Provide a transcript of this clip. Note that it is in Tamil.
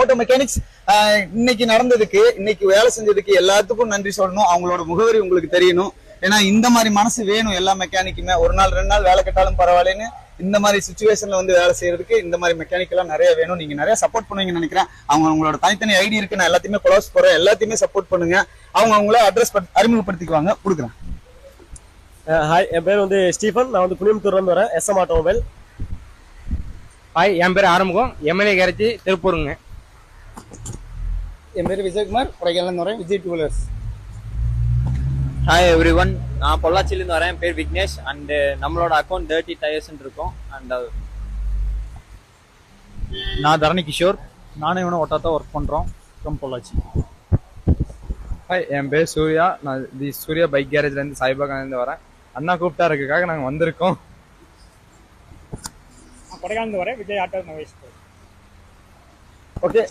ஆட்டோ மெக்கானிக்ஸ் இன்னைக்கு நடந்ததுக்கு, இன்னைக்கு வேலை செஞ்சதுக்கு எல்லாத்துக்கும் நன்றி சொல்லணும். அவங்களோட முகவரி உங்களுக்கு தெரியணும். ஏன்னா இந்த மாதிரி மனசு வேணும் எல்லா மெக்கானிக்குமே. ஒரு நாள் 2 நாள் வேலை கட்டாலும் பரவாயில்லன்னு இந்த மாதிரி சுச்சுவேஷன்ல வந்து வேலை செய்யறதுக்கு இந்த மாதிரி மெக்கானிக் எல்லாம் நிறைய வேணும். நீங்க நிறைய சப்போர்ட் பண்ணுவீங்கன்னு நினைக்கிறேன். அவங்களோட தனித்தனி ஐடி இருக்கு, நான் எல்லாத்தையுமே கொலாஸ் போறேன். எல்லாத்தையுமே சப்போர்ட் பண்ணுங்க. அவங்கள அட்ரஸ் அறிமுகப்படுத்திக்குவாங்க. கொடுக்குறேன். ஹாய், என் பேர் வந்து ஸ்டீஃபன். நான் வந்து புளியம்புத்தூர்ல இருந்து வரேன். SM automobile. ஹாய், என் பேர் ஆரம்பம். MLA garage திருப்பூருங்க. என் பேர் விஜயகுமார். கொடைக்கானல் வரேன். Vijay two wheelers. Hi every one, நான் பொள்ளாச்சியிலேருந்து வரேன். பேர் விக்னேஷ். அண்ட் நம்மளோட அக்கௌண்ட் 30 டயர்ஸ் இருக்கும். அண்ட் நான் தரணி கிஷோர். நானும் இவனும் ஒட்டாத்தான் ஒர்க் பண்ணுறோம் ஃப்ரம் பொள்ளாச்சி. ஹாய், என் பேர் சூர்யா. நான் சூர்யா பைக் கேரேஜ்லேருந்து சாய்பாகாலேருந்து வரேன். அண்ணா கூப்பிட்டாருக்காக நாங்கள் வந்திருக்கோம். கொடைக்கானல் வரேன். விஜய் ஆட்டோ நவேஷ். ஓகே,